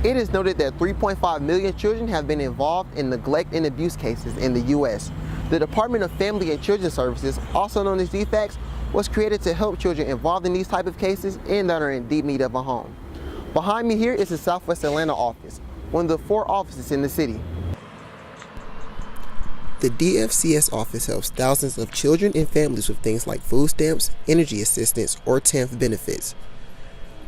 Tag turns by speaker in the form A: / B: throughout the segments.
A: It is noted that 3.5 million children have been involved in neglect and abuse cases in the U.S. The Department of Family and Children Services, also known as DFCs, was created to help children involved in these type of cases and that are in deep need of a home. Behind me here is the Southwest Atlanta office, one of the 4 offices in the city. The DFCS office helps thousands of children and families with things like food stamps, energy assistance, or TANF benefits.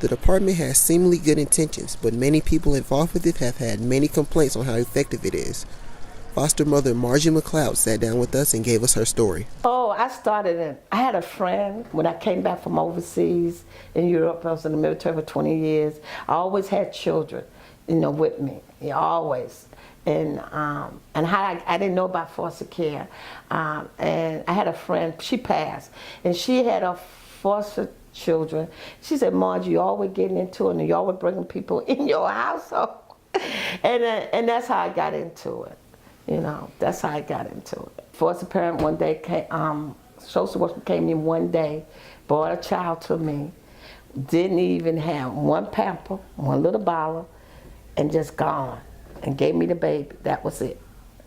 A: The department has seemingly good intentions, but many people involved with it have had many complaints on how effective it is. Foster mother Margie McLeod sat down with us and gave us her story.
B: I had a friend when I came back from overseas in Europe. I was in the military for 20 years. I always had children, with me, always. And I didn't know about foster care. And I had a friend, she passed, and she had a foster children. She said, Margie, you always getting into it, and you always bringing people in your household. And that's how I got into it. That's how I got into it. Foster parent one day social worker came in one day, brought a child to me, didn't even have one pamper, one little bottle, and just gone, and gave me the baby. That was it.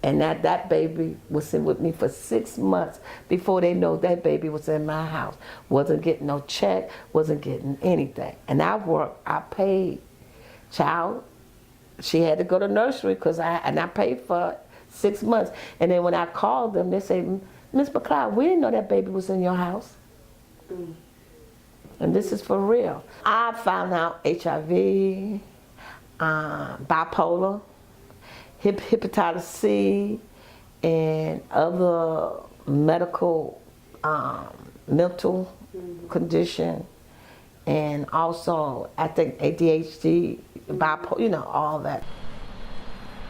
B: And that baby was in with me for 6 months before they know that baby was in my house. Wasn't getting no check, wasn't getting anything. And I worked, I paid. Child, she had to go to nursery I paid for 6 months. And then when I called them, they say, Miss McLeod, we didn't know that baby was in your house. And this is for real. I found out HIV, bipolar, hepatitis C, and other medical mental condition, and also I think ADHD, bipolar, all that.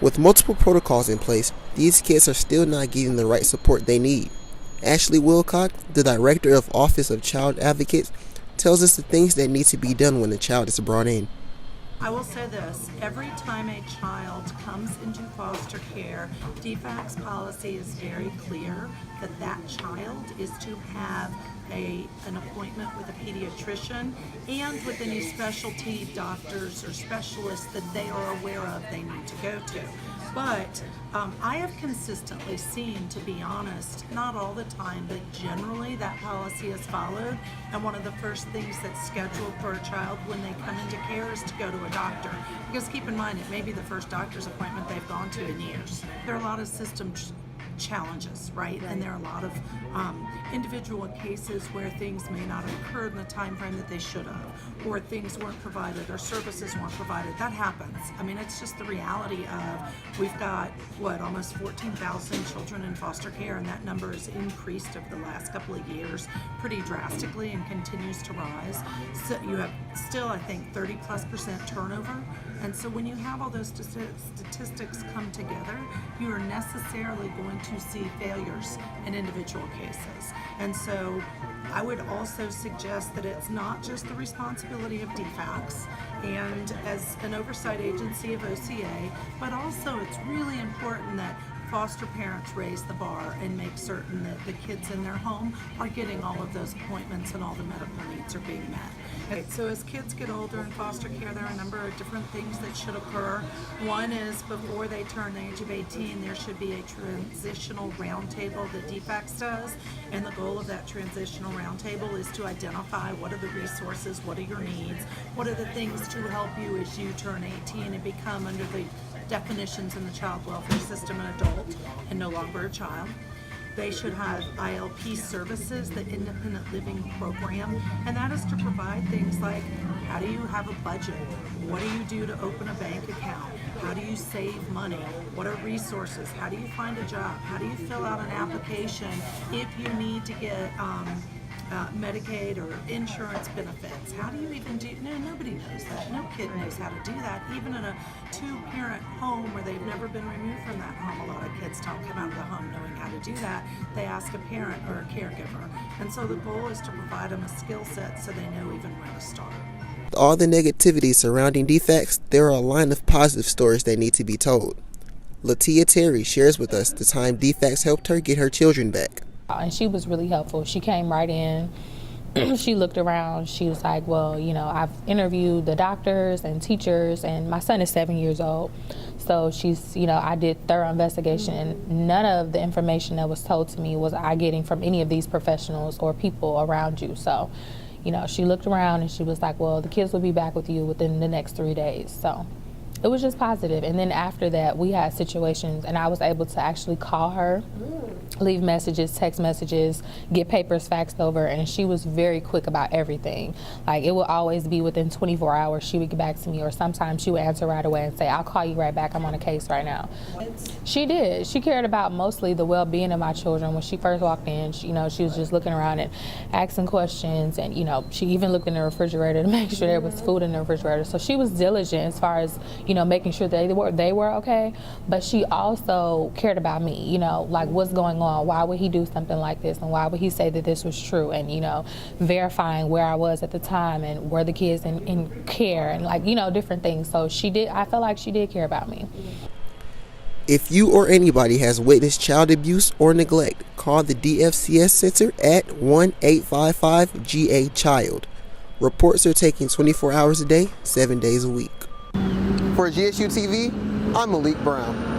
A: With multiple protocols in place, these kids are still not getting the right support they need. Ashley Wilcock, the Director of Office of Child Advocates, tells us the things that need to be done when a child is brought in.
C: I will say this, every time a child comes into foster care, DFCS policy is very clear that that child is to have an appointment with a pediatrician and with any specialty doctors or specialists that they are aware of they need to go to. But I have consistently seen, to be honest, not all the time, but generally that policy is followed. And one of the first things that's scheduled for a child when they come into care is to go to a doctor. Because keep in mind, it may be the first doctor's appointment they've gone to in years. There are a lot of system challenges, right? And there are a lot of individual cases where things may not have occurred in the time frame that they should have, or things weren't provided, or services weren't provided. That happens. I mean, it's just the reality of, we've got, almost 14,000 children in foster care, and that number has increased over the last couple of years pretty drastically and continues to rise. So you have still, I think, 30+% turnover. And so when you have all those statistics come together, you are necessarily going to see failures in individual cases. And so I would also suggest that it's not just the responsibility of DFCS and as an oversight agency of OCA, but also it's really important that foster parents raise the bar and make certain that the kids in their home are getting all of those appointments and all the medical needs are being met. Okay, so as kids get older in foster care, there are a number of different things that should occur. One is before they turn the age of 18, there should be a transitional roundtable that DFCS does, and the goal of that transitional roundtable is to identify what are the resources, what are your needs, what are the things to help you as you turn 18 and become under the definitions in the child welfare system an adult and no longer a child. They should have ILP services, the independent living program, and that is to provide things like, how do you have a budget? What do you do to open a bank account? How do you save money? What are resources? How do you find a job? How do you fill out an application if you need to get Medicaid or insurance benefits? How do you even do? No, nobody knows that. No kid knows how to do that. Even in a two-parent home where they've never been removed from that home, a lot of kids don't come out of the home knowing how to do that. They ask a parent or a caregiver. And so the goal is to provide them a skill set so they know even where to start.
A: With all the negativity surrounding DFCS, there are a line of positive stories that need to be told. Latia Terry shares with us the time DFCS helped her get her children back.
D: And she was really helpful. She came right in she looked around. She was like, well, you know, I've interviewed the doctors and teachers, and my son is 7 years old. So she's, you know, I did thorough investigation, and none of the information that was told to me was I getting from any of these professionals or people around you. So, you know, she looked around and she was like, well, the kids will be back with you within the next 3 days. So it was just positive. And then after that, we had situations, and I was able to actually call her, leave messages, text messages, get papers faxed over, and she was very quick about everything. Like, it would always be within 24 hours she would get back to me, or sometimes she would answer right away and say, I'll call you right back, I'm on a case right now. She did. She cared about mostly the well-being of my children. When she first walked in, she, you know, she was just looking around and asking questions, and, you know, she even looked in the refrigerator to make sure there was food in the refrigerator. So she was diligent as far as, you know, making sure they were okay, but she also cared about me, you know, like, what's going on, why would he do something like this, and why would he say that this was true, and, you know, verifying where I was at the time and were the kids in care, and, like, you know, different things. So I felt like she did care about me.
A: If you or anybody has witnessed child abuse or neglect, call the DFCS Center at 1-855-GA-CHILD. Reports are taken 24 hours a day, 7 days a week. For GSU TV, I'm Malik Brown.